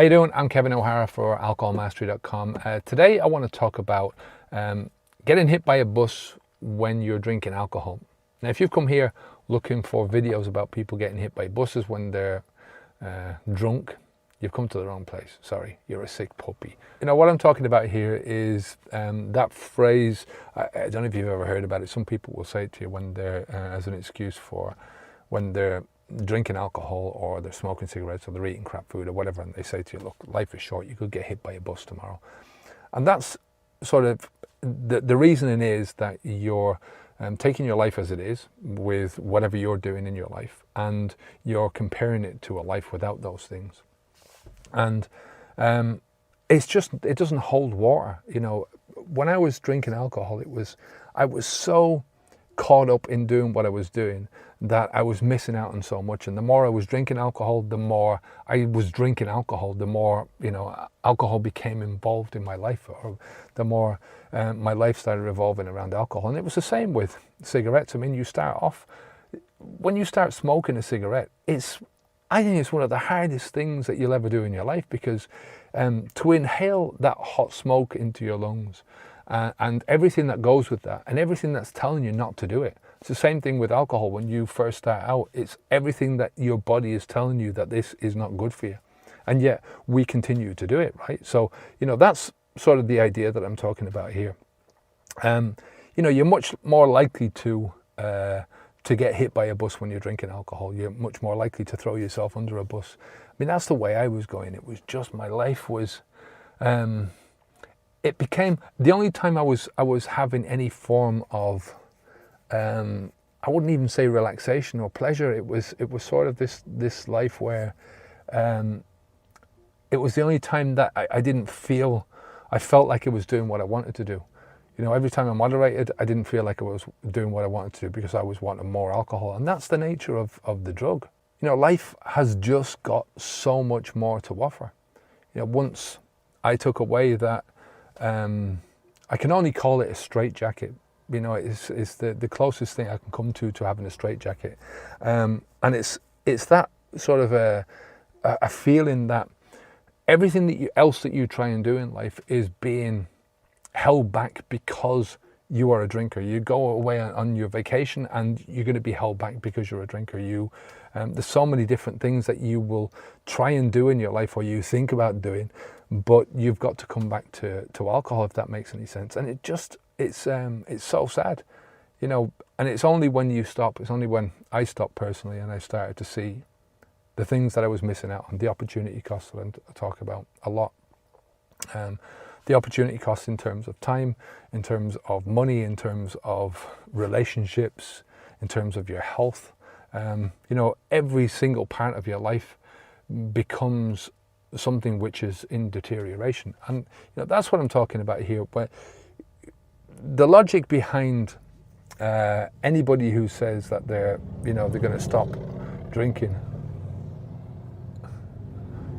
How you doing? I'm Kevin O'Hara for alcoholmastery.com. Today I want to talk about getting hit by a bus when you're drinking alcohol. Now, if you've come here looking for videos about people getting hit by buses when they're drunk, you've come to the wrong place. Sorry, you're a sick puppy. You know, what I'm talking about here is that phrase, I don't know if you've ever heard about it. Some people will say it to you when they're, as an excuse for when they're drinking alcohol or they're smoking cigarettes or they're eating crap food or whatever, and they say to you, look, life is short, you could get hit by a bus tomorrow. And that's sort of the reasoning is that you're taking your life as it is with whatever you're doing in your life, and you're comparing it to a life without those things. And it doesn't hold water. You know, when I was drinking alcohol, I was so caught up in doing what I was doing that I was missing out on so much. And the more I was drinking alcohol, the more I was drinking alcohol, the more, you know, alcohol became involved in my life, or the more my life started revolving around alcohol. And it was the same with cigarettes. I mean, when you start smoking a cigarette, I think it's one of the hardest things that you'll ever do in your life, because to inhale that hot smoke into your lungs, and everything that goes with that, and everything that's telling you not to do it. It's the same thing with alcohol. When you first start out, it's everything that your body is telling you that this is not good for you. And yet we continue to do it, right? So, you know, that's sort of the idea that I'm talking about here. You know, you're much more likely to get hit by a bus when you're drinking alcohol. You're much more likely to throw yourself under a bus. I mean, that's the way I was going. It was just, my life was, it became, the only time I was having any form of, I wouldn't even say relaxation or pleasure. It was sort of this life where, it was the only time that I felt like I was doing what I wanted to do. You know, every time I moderated, I didn't feel like I was doing what I wanted to do, because I was wanting more alcohol. And that's the nature of the drug. You know, life has just got so much more to offer. You know, once I took away that, I can only call it a straitjacket. You know, it's the closest thing I can come to having a straitjacket. And it's that sort of a feeling that everything else that you try and do in life is being held back because you are a drinker. You go away on your vacation and you're going to be held back because you're a drinker. There's so many different things that you will try and do in your life, or you think about doing, but you've got to come back to alcohol, if that makes any sense. And it's so sad, you know. And it's only when you stop, it's only when I stopped personally and I started to see the things that I was missing out on, the opportunity costs that I talk about a lot. The opportunity costs in terms of time, in terms of money, in terms of relationships, in terms of your health. You know, every single part of your life becomes something which is in deterioration. And you know, that's what I'm talking about here. But the logic behind anybody who says that they're going to stop drinking,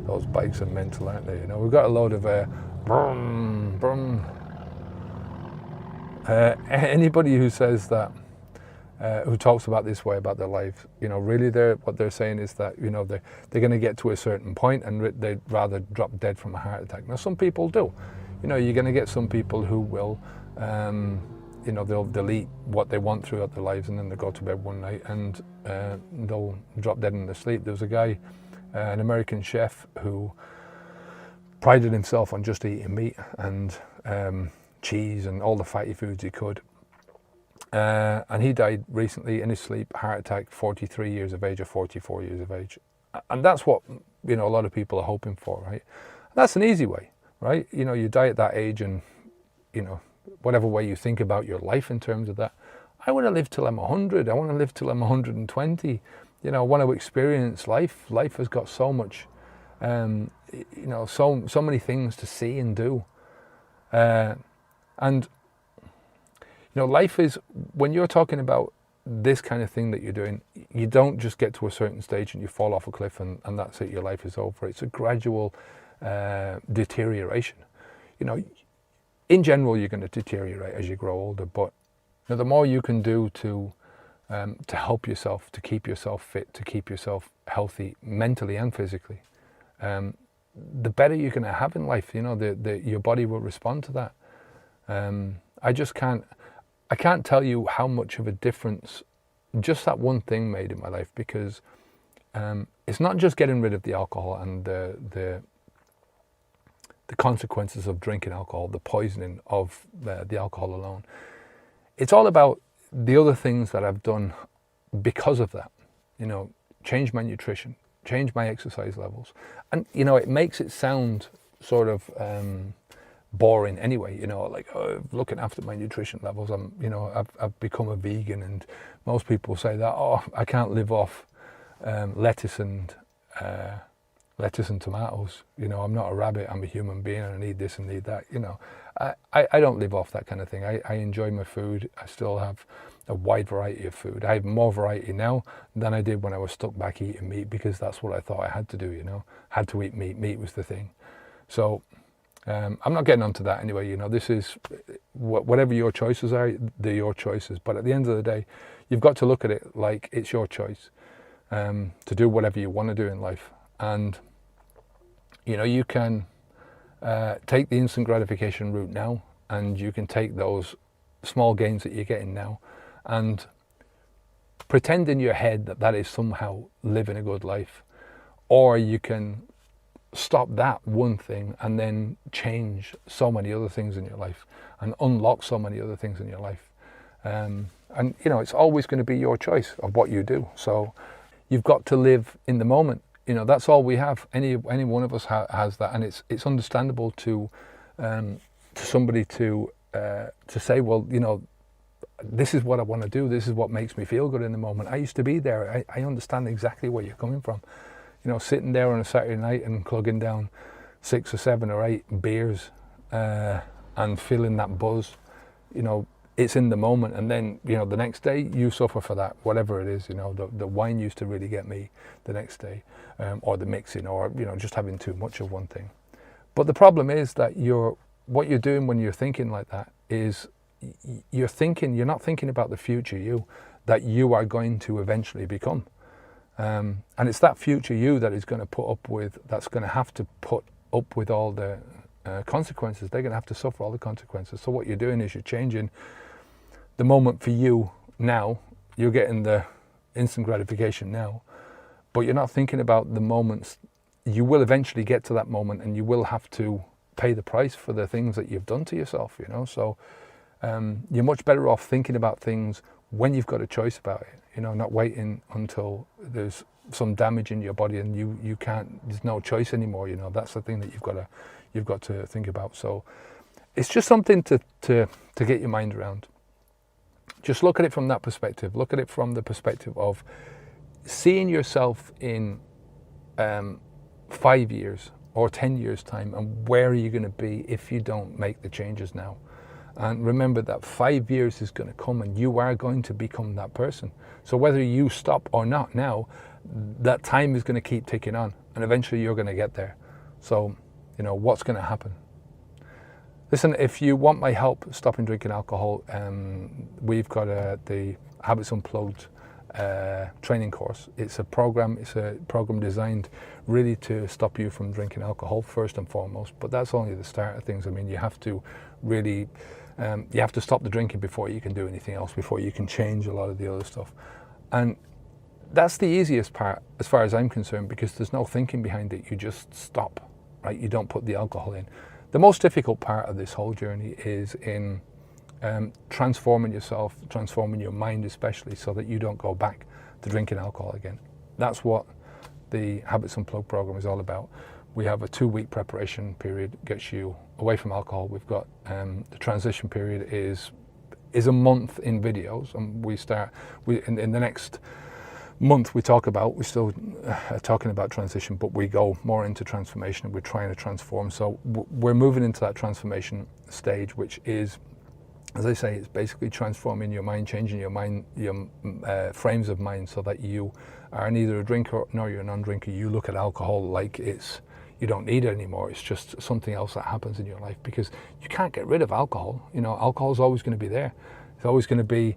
those bikes are mental, aren't they? You know, we've got a load of brum, brum. Anybody who says that, who talks about this way about their life, you know, really what they're saying is that, you know, they're going to get to a certain point and they'd rather drop dead from a heart attack. Now, some people do. You know, you're going to get some people who will, you know, they'll delete what they want throughout their lives, and then they go to bed one night and they'll drop dead in their sleep. There was a guy, an American chef, who prided himself on just eating meat and cheese and all the fatty foods he could. And he died recently in his sleep, heart attack, 43 years of age or 44 years of age. And that's what, you know, a lot of people are hoping for, right? That's an easy way, right? You know, you die at that age, and, you know, whatever way you think about your life in terms of that. I want to live till I'm 100. I want to live till I'm 120. You know, I want to experience life. Life has got so much, you know, so many things to see and do. And, you know, life is, when you're talking about this kind of thing that you're doing, you don't just get to a certain stage and you fall off a cliff and that's it, your life is over. It's a gradual deterioration. You know, in general, you're going to deteriorate as you grow older, but you know, the more you can do to help yourself, to keep yourself fit, to keep yourself healthy mentally and physically, the better you're going to have in life. You know, your body will respond to that. I can't tell you how much of a difference just that one thing made in my life, because it's not just getting rid of the alcohol and the consequences of drinking alcohol, the poisoning of the alcohol alone. It's all about the other things that I've done because of that. You know, change my nutrition, change my exercise levels. And, you know, it makes it sound sort of boring anyway, you know, like, oh, looking after my nutrition levels. I've become a vegan, and most people say that, oh, I can't live off lettuce and tomatoes. You know, I'm not a rabbit, I'm a human being, and I need this and need that. You know, I don't live off that kind of thing. I enjoy my food. I still have a wide variety of food. I have more variety now than I did when I was stuck back eating meat, because that's what I thought I had to do, you know, had to eat meat. Meat was the thing. So I'm not getting onto that anyway. You know, this is whatever your choices are, they're your choices. But at the end of the day, you've got to look at it like it's your choice to do whatever you want to do in life. And, you know, you can take the instant gratification route now, and you can take those small gains that you're getting now and pretend in your head that that is somehow living a good life. Or you can stop that one thing and then change so many other things in your life and unlock so many other things in your life. And, you know, it's always going to be your choice of what you do. So you've got to live in the moment. You know, that's all we have. Any one of us has that, and it's understandable to somebody to say, well, you know, this is what I want to do. This is what makes me feel good in the moment. I used to be there. I understand exactly where you're coming from. You know, sitting there on a Saturday night and plugging down 6 or 7 or 8 beers and feeling that buzz. You know, it's in the moment, and then, you know, the next day you suffer for that, whatever it is. You know, the wine used to really get me the next day, or the mixing, or, you know, just having too much of one thing. But the problem is that what you're doing when you're thinking like that is you're not thinking about the future you that you are going to eventually become. And it's that future you that is going to that's going to have to put up with all the consequences. They're going to have to suffer all the consequences. So what you're doing is you're changing the moment for you now. You're getting the instant gratification now, but you're not thinking about the moments. You will eventually get to that moment, and you will have to pay the price for the things that you've done to yourself, you know. So you're much better off thinking about things when you've got a choice about it, you know, not waiting until there's some damage in your body and you can't, there's no choice anymore, you know. That's the thing that you've got to think about. So it's just something to get your mind around. Just look at it from that perspective. Look at it from the perspective of seeing yourself in 5 years or 10 years time, and where are you going to be if you don't make the changes now. And remember that 5 years is going to come, and you are going to become that person. So whether you stop or not now, that time is going to keep ticking on, and eventually you're going to get there. So, you know, what's going to happen? Listen, if you want my help stopping drinking alcohol, we've got the Habits Unplugged training course. It's a program designed really to stop you from drinking alcohol first and foremost, but that's only the start of things. I mean, you have to really you have to stop the drinking before you can do anything else, before you can change a lot of the other stuff. And that's the easiest part as far as I'm concerned, because there's no thinking behind it. You just stop, right? You don't put the alcohol in. The most difficult part of this whole journey is in transforming yourself, transforming your mind especially, so that you don't go back to drinking alcohol again. That's what the Habits Unplugged program is all about. We have a 2-week preparation period, gets you away from alcohol. We've got the transition period is a month in videos, and in the next month we're still talking about transition, but we go more into transformation, and we're trying to transform. So we're moving into that transformation stage, which is, as I say, it's basically transforming your mind, changing your mind, your frames of mind, so that you are neither a drinker nor you're a non-drinker. You look at alcohol like you don't need it anymore. It's just something else that happens in your life, because you can't get rid of alcohol. You know, alcohol is always going to be there. It's always going to be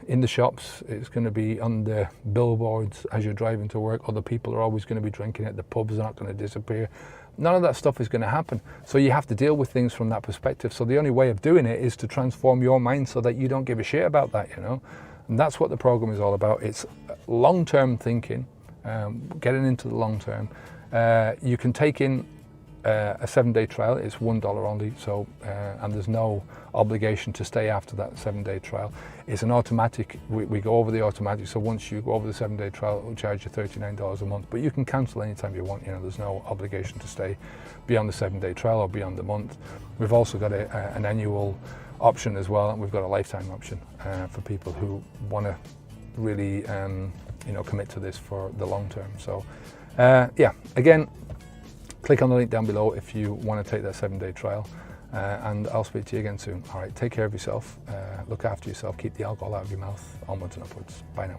in the shops. It's going to be on the billboards as you're driving to work. Other people are always going to be drinking it. The pubs are not going to disappear. None of that stuff is going to happen. So you have to deal with things from that perspective. So the only way of doing it is to transform your mind so that you don't give a shit about that, you know. And that's what the program is all about. It's long-term thinking, getting into the long term. You can take in a 7-day trial. It's $1 only, so and there's no obligation to stay after that 7-day trial. It's an automatic, we go over the automatic, so once you go over the 7-day trial, it will charge you $39 a month, but you can cancel anytime you want. You know, there's no obligation to stay beyond the 7-day trial or beyond the month. We've also got an annual option as well, and we've got a lifetime option for people who want to really you know, commit to this for the long term. So yeah, again, click on the link down below if you want to take that 7-day trial, and I'll speak to you again soon. All right, take care of yourself, look after yourself, keep the alcohol out of your mouth, onwards and upwards. Bye now.